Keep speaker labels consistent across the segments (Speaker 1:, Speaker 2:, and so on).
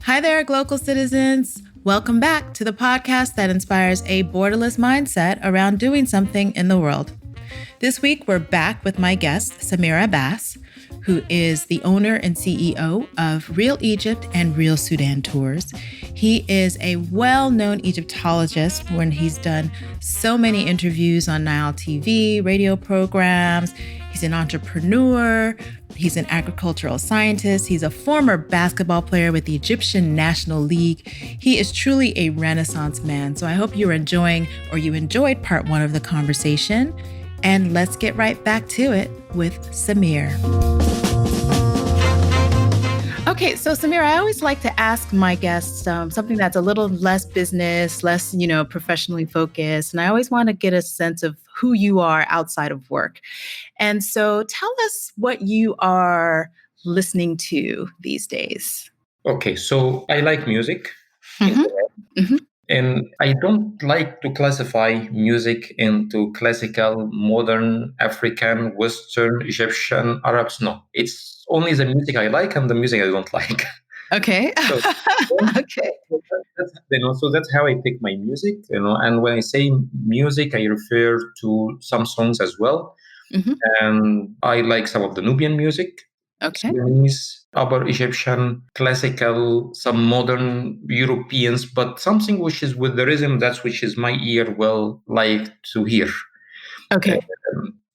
Speaker 1: Hi there, Glocal citizens. Welcome back to the podcast that inspires a borderless mindset around doing something in the world. This week, we're back with my guest, Samir Abbass, who is the owner and CEO of Real Egypt and Real Sudan Tours. He is a well-known Egyptologist when he's done so many interviews on Nile TV, radio programs. He's an entrepreneur. He's an agricultural scientist. He's a former basketball player with the Egyptian National League. He is truly a Renaissance man. So I hope you're enjoying, or you enjoyed part one of the conversation. And let's get right back to it with Samir. Okay, so Samir, I always like to ask my guests something that's a little less business, less, professionally focused. And I always want to get a sense of who you are outside of work. And so tell us what you are listening to these days.
Speaker 2: Okay, so I like music.
Speaker 1: Mm-hmm.
Speaker 2: And I don't like to classify music into classical, modern, African, Western, Egyptian, Arabs. No, it's only the music I like and the music I don't like.
Speaker 1: Okay.
Speaker 2: Okay. So that's how I pick my music, and when I say music, I refer to some songs as well.
Speaker 1: Mm-hmm.
Speaker 2: And I like some of the Nubian music.
Speaker 1: Okay.
Speaker 2: Sudanese, Upper Egyptian, classical, some modern Europeans, but something which is with the rhythm, that's which is my ear will like to hear.
Speaker 1: Okay.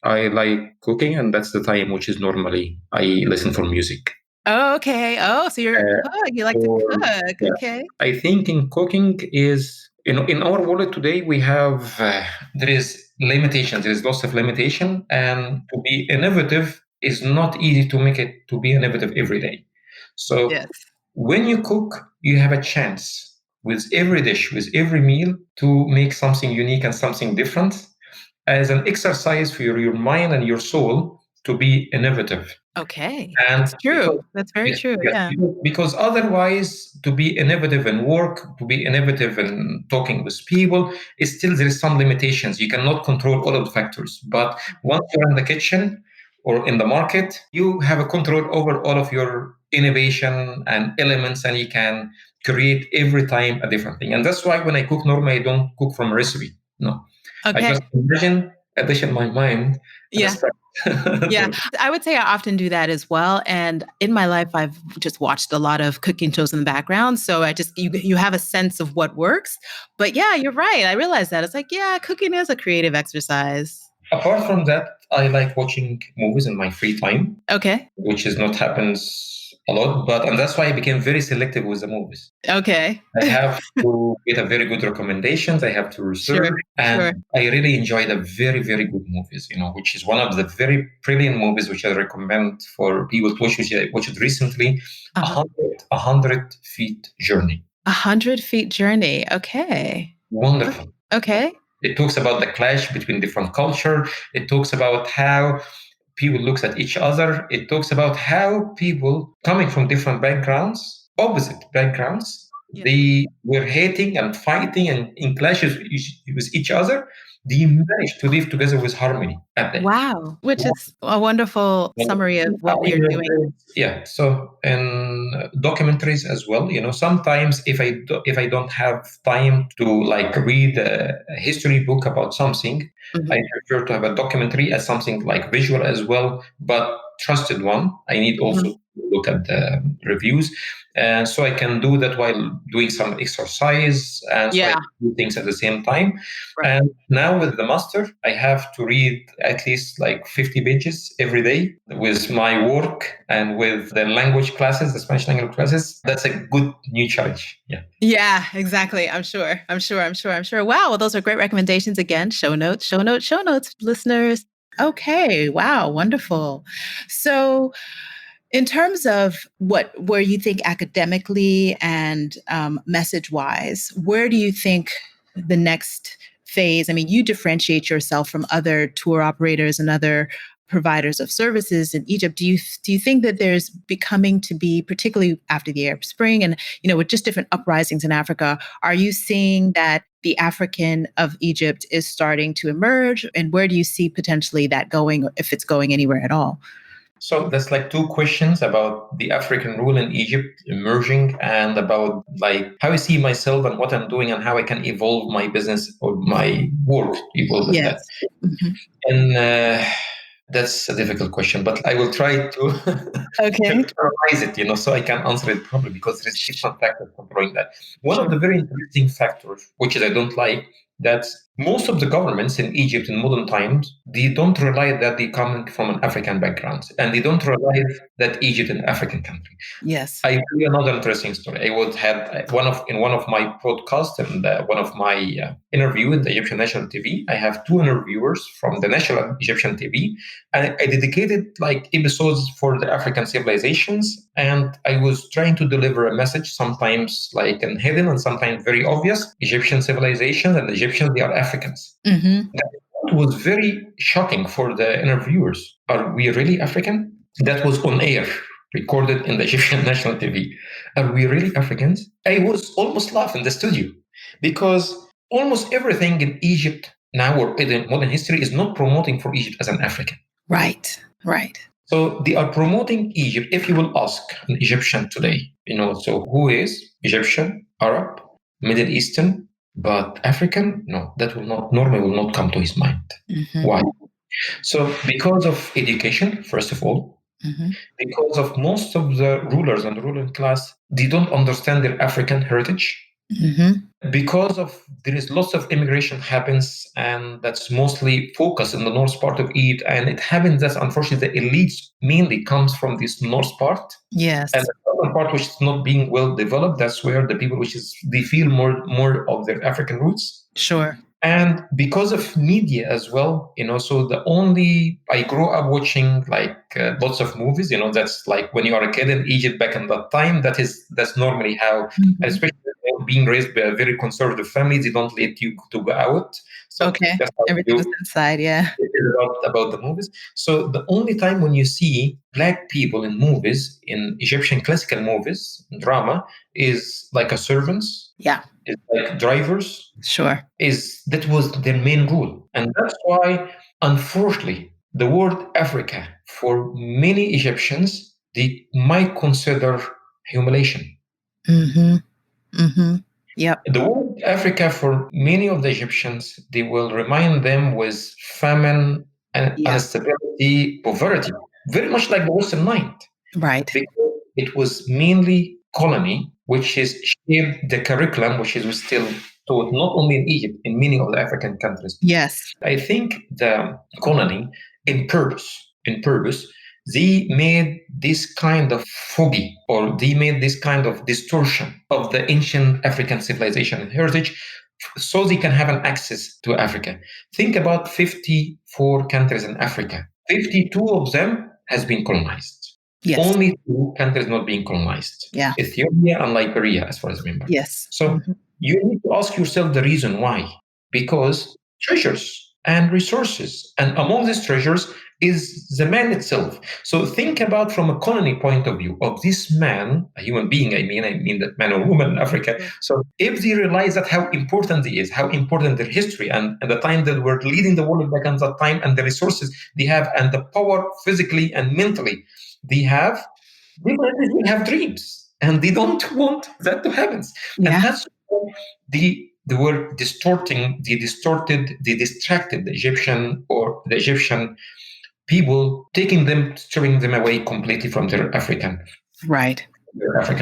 Speaker 2: I like cooking, and that's the time which is normally I listen for music.
Speaker 1: Oh, okay. Oh, so you're a cook. You like to cook.
Speaker 2: Yeah.
Speaker 1: Okay.
Speaker 2: I think in cooking is, in our world today, we have, there is limitations. There is lots of limitation, and to be innovative is not easy to make it to be innovative every day. So
Speaker 1: yes.
Speaker 2: When you cook, you have a chance with every dish, with every meal, to make something unique and something different as an exercise for your mind and your soul to be innovative.
Speaker 1: Okay.
Speaker 2: And
Speaker 1: that's true. That's very true. Yeah.
Speaker 2: Because otherwise, to be innovative in work, to be innovative in talking with people, there is some limitations. You cannot control all of the factors. But once you're in the kitchen or in the market, you have a control over all of your innovation and elements, and you can create every time a different thing. And that's why when I cook, normally I don't cook from a recipe. No.
Speaker 1: Okay.
Speaker 2: I just addition my mind.
Speaker 1: Yeah. Yeah, I would say I often do that as well. And in my life, I've just watched a lot of cooking shows in the background. So you have a sense of what works. But yeah, you're right. I realized that. It's like, yeah, cooking is a creative exercise.
Speaker 2: Apart from that, I like watching movies in my free time.
Speaker 1: Okay.
Speaker 2: Which is not happens a lot, and that's why I became very selective with the movies.
Speaker 1: Okay.
Speaker 2: I have to get a very good recommendations. I have to research, I really enjoy the very, very good movies, which is one of the very brilliant movies which I recommend for people to watch, which I watched recently, 100 Feet Journey.
Speaker 1: 100 Feet Journey. Okay.
Speaker 2: Wonderful.
Speaker 1: Okay.
Speaker 2: It talks about the clash between different culture. It talks about how people look at each other. It talks about how people coming from different backgrounds, opposite backgrounds, they were hating and fighting and in clashes with each other. They managed to live together with harmony at the end.
Speaker 1: Wow, which is a wonderful summary of what you're doing.
Speaker 2: Yeah. So in documentaries as well, sometimes if I don't have time to read a history book about something, I prefer to have a documentary as something like visual as well, but trusted one. I need also to look at the reviews. And so I can do that while doing some exercise, and so I can do things at the same time. Right. And now with the master, I have to read at least 50 pages every day with my work and with the language classes, the Spanish language classes. That's a good new challenge. Yeah.
Speaker 1: Yeah, exactly. I'm sure. Wow. Well, those are great recommendations. Again, show notes, listeners. Okay. Wow. Wonderful. So, in terms of where you think academically and message-wise, where do you think the next phase? I mean, you differentiate yourself from other tour operators and other providers of services in Egypt. Do you think that there's becoming to be, particularly after the Arab Spring and with just different uprisings in Africa, are you seeing that the African of Egypt is starting to emerge? And where do you see potentially that going, if it's going anywhere at all?
Speaker 2: So that's like two questions about the African rule in Egypt emerging, and about like how I see myself and what I'm doing and how I can evolve my business or my work, evolve in that.
Speaker 1: Yes. Mm-hmm.
Speaker 2: And that's a difficult question, but I will try to
Speaker 1: Okay.
Speaker 2: characterize it, so I can answer it properly, because there's different factors controlling that. One of
Speaker 1: Sure.
Speaker 2: the very interesting factors, which is I don't like, that most of the governments in Egypt in modern times, they don't realize that they come from an African background, and they don't realize that Egypt is an African country.
Speaker 1: Yes.
Speaker 2: I tell you another interesting story. I would have in one of my podcasts and one of my interview in the Egyptian National TV. I have two interviewers from the National Egyptian TV, and I dedicated like episodes for the African civilizations. And I was trying to deliver a message, sometimes like in hidden and sometimes very obvious. Egyptian civilization and Egyptians, they are Africans.
Speaker 1: Mm-hmm.
Speaker 2: That was very shocking for the interviewers. Are we really African? That was on air, recorded in the Egyptian National TV. Are we really Africans? I was almost laughing in the studio, because almost everything in Egypt now or in modern history is not promoting for Egypt as an African.
Speaker 1: Right, right.
Speaker 2: So they are promoting Egypt. If you will ask an Egyptian today, so who is Egyptian, Arab, Middle Eastern, but African? No, that normally will not come to his mind.
Speaker 1: Mm-hmm.
Speaker 2: Why? So because of education, first of all,
Speaker 1: mm-hmm.
Speaker 2: because of most of the rulers and the ruling class, they don't understand their African heritage.
Speaker 1: Mm-hmm.
Speaker 2: Because of there is lots of immigration happens, and that's mostly focused in the north part of Egypt, and it happens that unfortunately the elites mainly comes from this north part.
Speaker 1: Yes.
Speaker 2: And the southern part, which is not being well developed, that's where the people they feel more of their African roots.
Speaker 1: Sure.
Speaker 2: And because of media as well, so I grew up watching like lots of movies, that's like when you are a kid in Egypt back in that time, that's normally how, especially being raised by a very conservative family, they don't let you to go out. So
Speaker 1: okay, everything was inside, yeah.
Speaker 2: About the movies. So the only time when you see Black people in movies, in Egyptian classical movies, drama, is like a servants.
Speaker 1: Yeah.
Speaker 2: It's like drivers.
Speaker 1: Sure.
Speaker 2: That was their main rule. And that's why, unfortunately, the word Africa, for many Egyptians, they might consider humiliation.
Speaker 1: Mm-hmm. Mm-hmm. Yep.
Speaker 2: The word Africa, for many of the Egyptians, they will remind them with famine and instability, poverty, very much like the Western mind.
Speaker 1: Right.
Speaker 2: Because it was mainly colony, which is shaped the curriculum, which was still taught not only in Egypt, in many of the African countries.
Speaker 1: Yes.
Speaker 2: I think the colony, in purpose, they made this kind of phobia, or they made this kind of distortion of the ancient African civilization and heritage, so they can have an access to Africa. Think about 54 countries in Africa. 52 of them has been colonized.
Speaker 1: Yes.
Speaker 2: Only 2 countries not being colonized.
Speaker 1: Yeah.
Speaker 2: Ethiopia and Liberia, as far as I remember.
Speaker 1: Yes.
Speaker 2: So you need to ask yourself the reason why. Because treasures and resources, and among these treasures is the man itself. So think about from a colony point of view of this man, a human being, I mean that man or woman in Africa. So if they realize that how important he is, how important their history and the time that we're leading the world back on that time, and the resources they have, and the power physically and mentally they have, they have dreams, and they don't want that to happen.
Speaker 1: Yeah.
Speaker 2: And that's they were distracted the Egyptian people, stripping them away completely from their African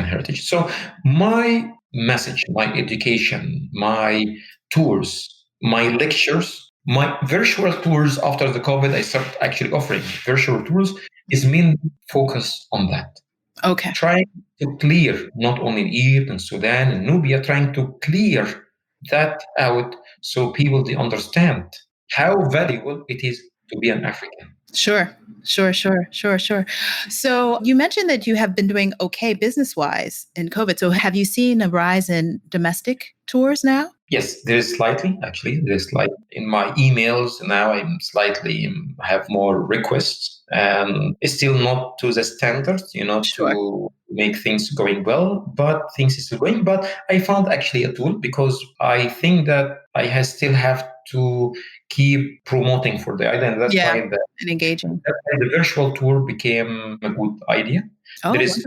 Speaker 2: heritage. So my message, my education, my tours, my lectures, my virtual tours after the COVID, I started actually offering virtual tours, is mainly focused on that.
Speaker 1: Okay.
Speaker 2: Trying to clear, not only in Egypt and Sudan and Nubia, trying to clear that out so people they understand how valuable it is to be an African.
Speaker 1: Sure. So you mentioned that you have been doing okay business-wise in COVID. So have you seen a rise in domestic tours now?
Speaker 2: Yes, there is slightly, actually. There's like in my emails now, have more requests, and it's still not to the standards, to make things going well, but things is still going. But I found actually a tool, because I think that still have to keep promoting for the idea. And that's why
Speaker 1: and engaging.
Speaker 2: the virtual tour became a good idea.
Speaker 1: Oh,
Speaker 2: There is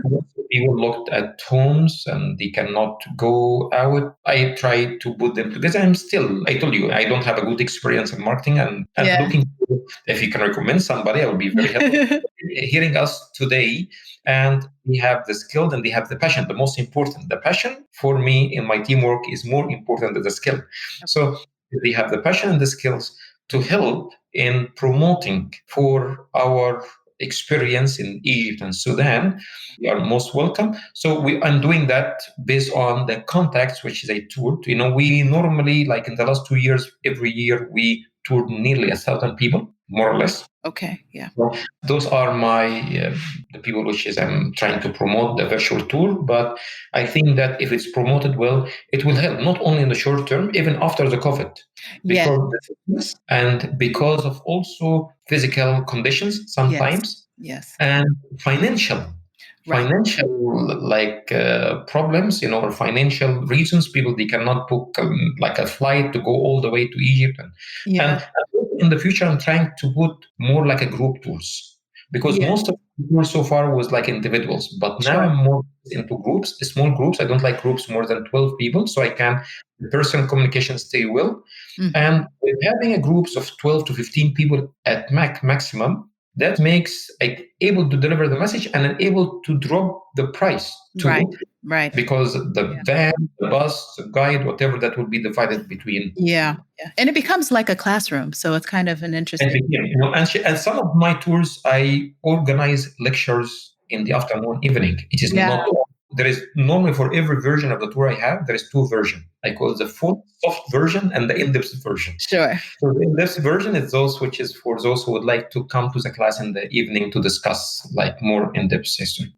Speaker 2: people locked at homes and they cannot go out. I try to put them together. I told you, I don't have a good experience in marketing and looking for, if you can recommend somebody, I would be very happy. Hearing us today, and we have the skill and they have the passion. The most important, the passion for me in my teamwork is more important than the skill. So they have the passion and the skills to help in promoting for our experience in Egypt and Sudan. You are most welcome. So I'm doing that based on the contacts, which is a tour. We normally, like in the last 2 years, every year we toured nearly 1,000 people, more or less.
Speaker 1: Okay, yeah.
Speaker 2: So those are my the people which is I'm trying to promote the virtual tour. But I think that if it's promoted well, it will help not only in the short term, even after the COVID, because of also physical conditions sometimes, and financial problems, or financial reasons. People, they cannot book like a flight to go all the way to Egypt, and in the future I'm trying to put more like a group tours, because most of the tours so far was like individuals, but now I'm more into groups, small groups. I don't like groups more than 12 people, so I can personal communication stay well. And with having a groups of 12 to 15 people at maximum, that makes able to deliver the message and able to drop the price too.
Speaker 1: Right.
Speaker 2: Because the van, the bus, the guide, whatever, that will be divided between.
Speaker 1: And it becomes like a classroom. So it's kind of an interesting.
Speaker 2: And some of my tours, I organize lectures in the afternoon, evening. It is not. There is normally for every version of the tour I have, there is 2 versions. I call it the full soft version and the in-depth version.
Speaker 1: Sure.
Speaker 2: So the in-depth version is those which is for those who would like to come to the class in the evening to discuss like more in-depth history.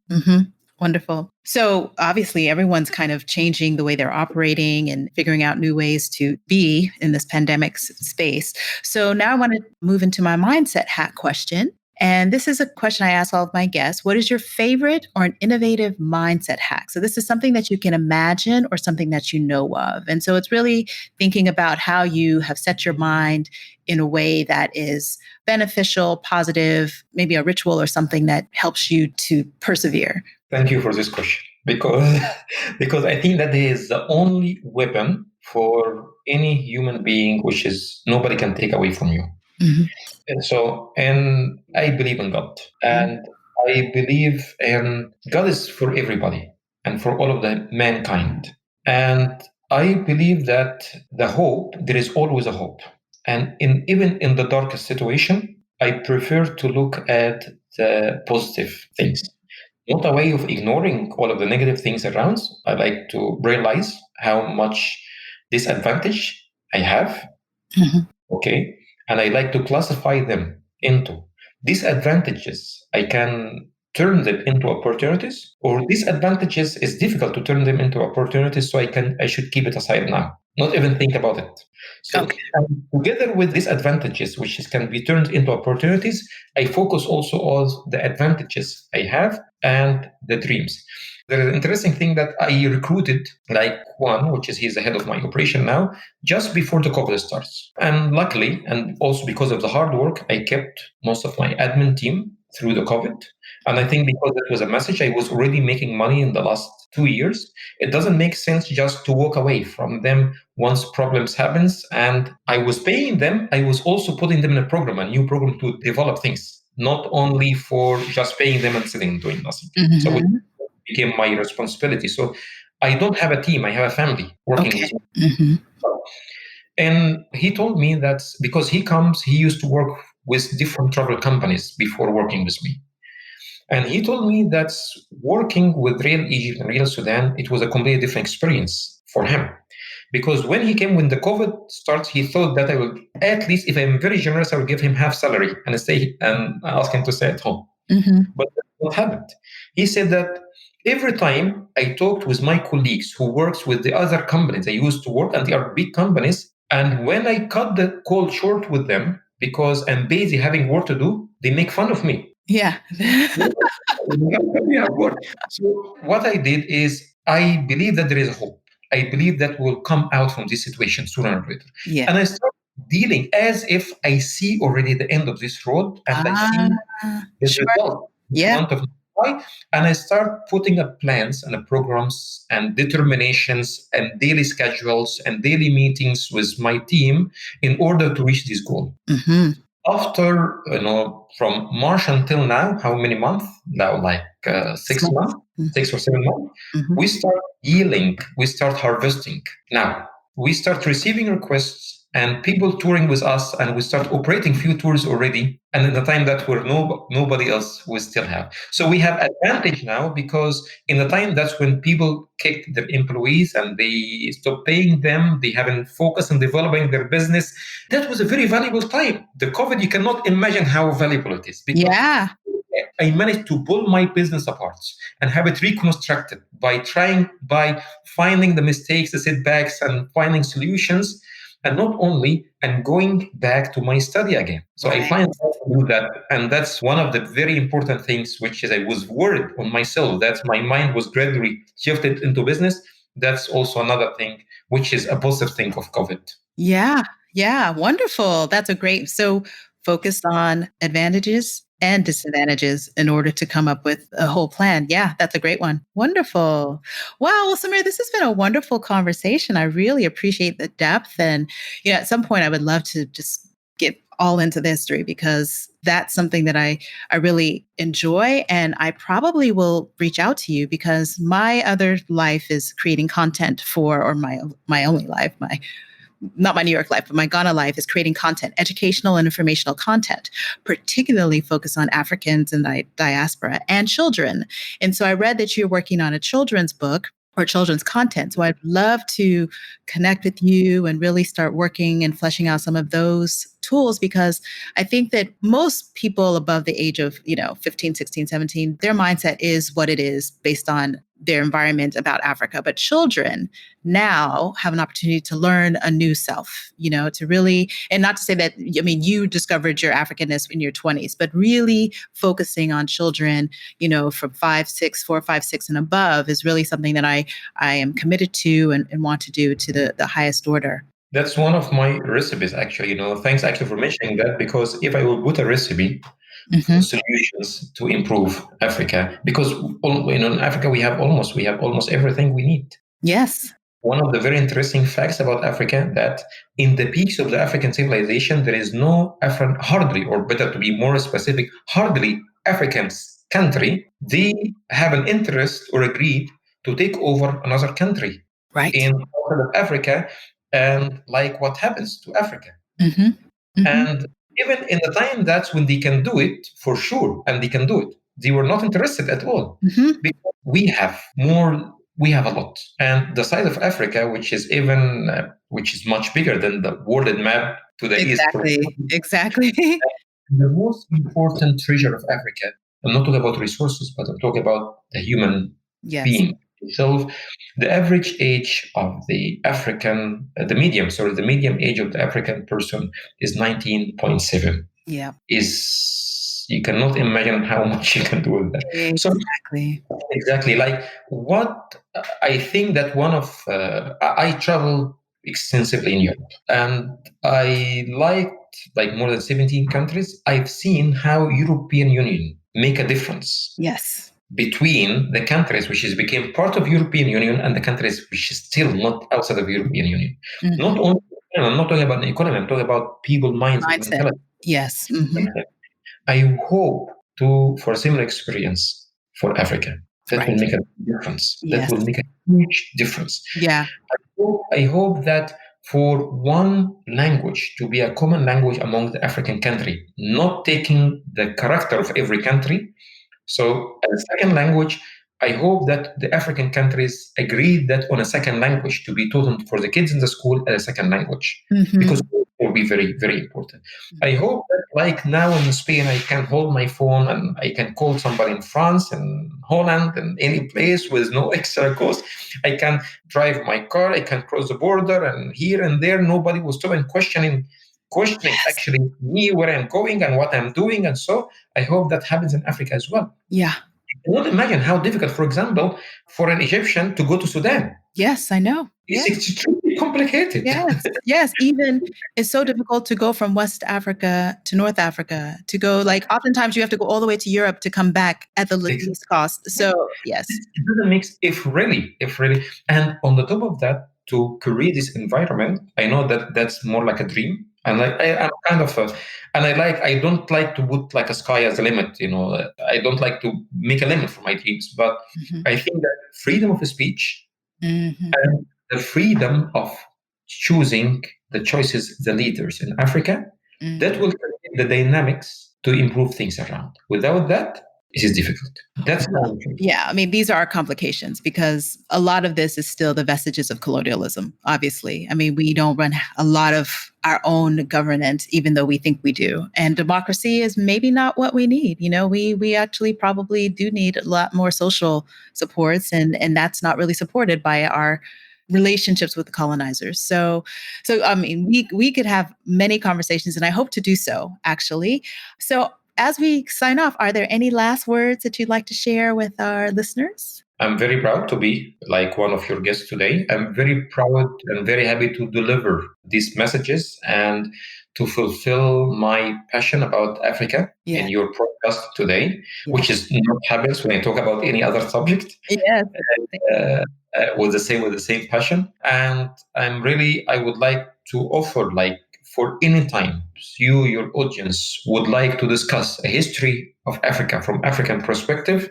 Speaker 1: Wonderful. So obviously everyone's kind of changing the way they're operating and figuring out new ways to be in this pandemic space. So now I want to move into my mindset hack question. And this is a question I ask all of my guests. What is your favorite or an innovative mindset hack? So this is something that you can imagine or something that you know of. And so it's really thinking about how you have set your mind in a way that is beneficial, positive, maybe a ritual or something that helps you to persevere.
Speaker 2: Thank you for this question, because I think that is the only weapon for any human being, which is nobody can take away from you. And I believe in God, and I believe in God is for everybody and for all of the mankind. And I believe that there is always a hope. And even in the darkest situation, I prefer to look at the positive things. Not a way of ignoring all of the negative things around. I like to realize how much disadvantage I have. Okay. And I like to classify them into disadvantages. I can turn them into opportunities, or disadvantages is difficult to turn them into opportunities. So I should keep it aside now, not even think about it. So together with these advantages, which can be turned into opportunities, I focus also on the advantages I have and the dreams. There is an interesting thing that I recruited like one, which is he's the head of my operation now, just before the COVID starts. And luckily, and also because of the hard work, I kept most of my admin team through the COVID. And I think because that was a message, I was already making money in the last 2 years. It doesn't make sense just to walk away from them once problems happens. And I was paying them. I was also putting them in a new program to develop things, not only for just paying them and sitting and doing nothing. So it became my responsibility. So I don't have a team. I have a family working with me. And he told me that because he used to work with different travel companies before working with me. And he told me that working with real Egypt and real Sudan, it was a completely different experience for him. Because when the COVID starts, he thought that I would, at least if I'm very generous, I would give him half salary and ask him to stay at home. But that's what happened. He said that every time I talked with my colleagues who works with the other companies I used to work, and they are big companies, and when I cut the call short with them because I'm busy having work to do, they make fun of me. So what I did is I believe that there is a hope. I believe that will come out from this situation sooner or later.
Speaker 1: Yeah.
Speaker 2: And I start dealing as if I see already the end of this road, and I see the
Speaker 1: Sure.
Speaker 2: result in
Speaker 1: Yeah.
Speaker 2: front of my eye, and I start putting up plans and programs and determinations and daily schedules and daily meetings with my team in order to reach this goal.
Speaker 1: Mm-hmm.
Speaker 2: After, from March until now, how many months? Now, like 6 months,
Speaker 1: Mm-hmm.
Speaker 2: 6 or 7 months,
Speaker 1: Mm-hmm.
Speaker 2: we start yielding, we start harvesting. Now, we start receiving requests and people touring with us, and we start operating few tours already. And in the time that where nobody else will still have. So we have advantage now, because in the time that's when people kicked their employees and they stopped paying them, they haven't focused on developing their business. That was a very valuable time. The COVID, you cannot imagine how valuable it is, because I managed to pull my business apart and have it reconstructed by finding the mistakes, the setbacks, and finding solutions, and not only and going back to my study again. So I find out to do that, and that's one of the very important things, which is I was worried on myself that my mind was gradually shifted into business. That's also another thing, which is a positive thing of COVID.
Speaker 1: Yeah, wonderful. That's a great. So focused on advantages and disadvantages in order to come up with a whole plan. Yeah, that's a great one. Wonderful. Wow. Well, Samir, this has been a wonderful conversation. I really appreciate the depth. And, at some point I would love to just get all into the history, because that's something that I really enjoy. And I probably will reach out to you, because my other life is creating content or my only life, not my New York life, but my Ghana life is creating content, educational and informational content, particularly focused on Africans and the diaspora and children. And so I read that you're working on a children's book or children's content. So I'd love to connect with you and really start working and fleshing out some of those tools, because I think that most people above the age of, 15, 16, 17, their mindset is what it is based on their environment about Africa. But children now have an opportunity to learn a new self, to really, and not to say that, you discovered your Africanness in your 20s, but really focusing on children, from 4, 5, 6 and above is really something that I am committed to and want to do to the highest order.
Speaker 2: That's one of my recipes, actually. Thanks actually for mentioning that, because if I will put a recipe for solutions to improve Africa, because in Africa we have almost everything we need.
Speaker 1: Yes.
Speaker 2: One of the very interesting facts about Africa, that in the peaks of the African civilization, there is hardly, or better to be more specific, hardly African country, they have an interest or agreed to take over another country in part of Africa, and like what happens to Africa. And even in the time, that's when they can do it for sure, and they can do it. They were not interested at all, because we have a lot, and the size of Africa, which is much bigger than the world map to the east.
Speaker 1: Exactly.
Speaker 2: The most important treasure of Africa. I'm not talking about resources, but I'm talking about the human being itself. The average age of the medium age of the African person is 19.7.
Speaker 1: Yeah.
Speaker 2: You cannot imagine how much you can do with that. Exactly. Like what I think that I travel extensively in Europe, and I liked like more than 17 countries. I've seen how European Union make a difference.
Speaker 1: Yes.
Speaker 2: Between the countries which became part of European Union and the countries which is still not outside of European Union. Not only, I'm not talking about the economy, I'm talking about people mindset.
Speaker 1: Yes.
Speaker 2: I hope for a similar experience for Africa. That will make a difference. That will make a huge difference.
Speaker 1: Yeah.
Speaker 2: I hope that for one language to be a common language among the African country, not taking the character of every country. So as a second language, I hope that the African countries agree that on a second language to be taught for the kids in the school as a second language, because it will be very, very important. I hope that like now in Spain, I can hold my phone and I can call somebody in France and Holland and any place with no extra cost. I can drive my car, I can cross the border, and here and there, nobody will stop and questioning actually me, where I'm going and what I'm doing. And so I hope that happens in Africa as well.
Speaker 1: Yeah.
Speaker 2: cannot imagine how difficult, for example, for an Egyptian to go to Sudan.
Speaker 1: Yes, I know.
Speaker 2: It's
Speaker 1: Yes.
Speaker 2: extremely complicated.
Speaker 1: Yes. Even it's so difficult to go from West Africa to North Africa, to go oftentimes you have to go all the way to Europe to come back at the least cost. So yes.
Speaker 2: It doesn't make, if really. And on the top of that, to create this environment, I know that that's more like a dream. And I'm kind of I don't like to put like a sky as a limit, I don't like to make a limit for my dreams, but I think that freedom of speech and the freedom of choosing the choices, the leaders in Africa, that will create the dynamics to improve things around. Without that, it is difficult. That's
Speaker 1: yeah. I mean, these are our complications because a lot of this is still the vestiges of colonialism, obviously. I mean, we don't run a lot of our own governance, even though we think we do. And democracy is maybe not what we need. We actually probably do need a lot more social supports, and that's not really supported by our relationships with the colonizers. So I mean, we could have many conversations, and I hope to do so, actually. So as we sign off, are there any last words that you'd like to share with our listeners?
Speaker 2: I'm very proud to be like one of your guests today. I'm very proud and very happy to deliver these messages and to fulfill my passion about Africa in your podcast today, which is not happens when I talk about any other subject.
Speaker 1: Yes.
Speaker 2: With the same passion. And I would like to offer, like, for any time your audience would like to discuss a history of Africa from African perspective,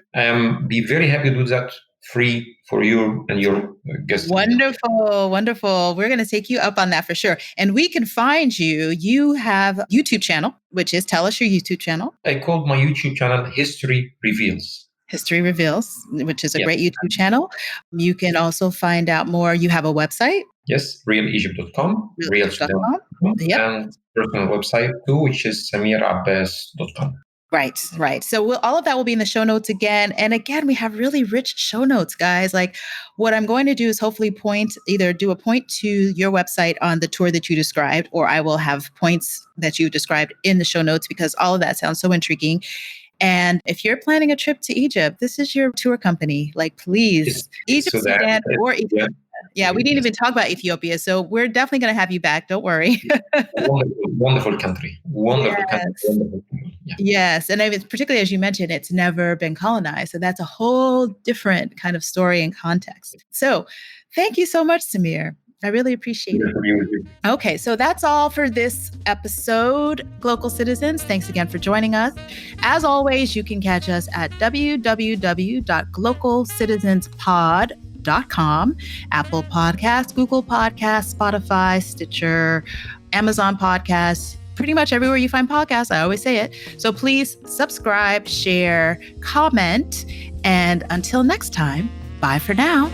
Speaker 2: be very happy to do that free for you and your guests.
Speaker 1: Wonderful. We're going to take you up on that for sure. And we can find you. You have a YouTube channel, tell us your YouTube channel.
Speaker 2: I called my YouTube channel History Reveals.
Speaker 1: History Reveals, which is a great YouTube channel. You can also find out more. You have a website?
Speaker 2: Yes, realegypt.com, realsudan.com, and personal website too, which is samirabbass.com.
Speaker 1: Right. So all of that will be in the show notes again. And again, we have really rich show notes, guys. Like, what I'm going to do is hopefully do a point to your website on the tour that you described, or I will have points that you described in the show notes, because all of that sounds so intriguing. And if you're planning a trip to Egypt, this is your tour company. Like, please, Egypt, Sudan, or Ethiopia. Yeah, we didn't even talk about Ethiopia, so we're definitely going to have you back. Don't worry.
Speaker 2: Wonderful country. Wonderful country. Yeah.
Speaker 1: Yes, and particularly as you mentioned, it's never been colonized, so that's a whole different kind of story and context. So, thank you so much, Samir. I really appreciate it. Okay, so that's all for this episode, Glocal Citizens. Thanks again for joining us. As always, you can catch us at www.glocalcitizenspod.com, Apple Podcasts, Google Podcasts, Spotify, Stitcher, Amazon Podcasts, pretty much everywhere you find podcasts. I always say it. So please subscribe, share, comment, and until next time, bye for now.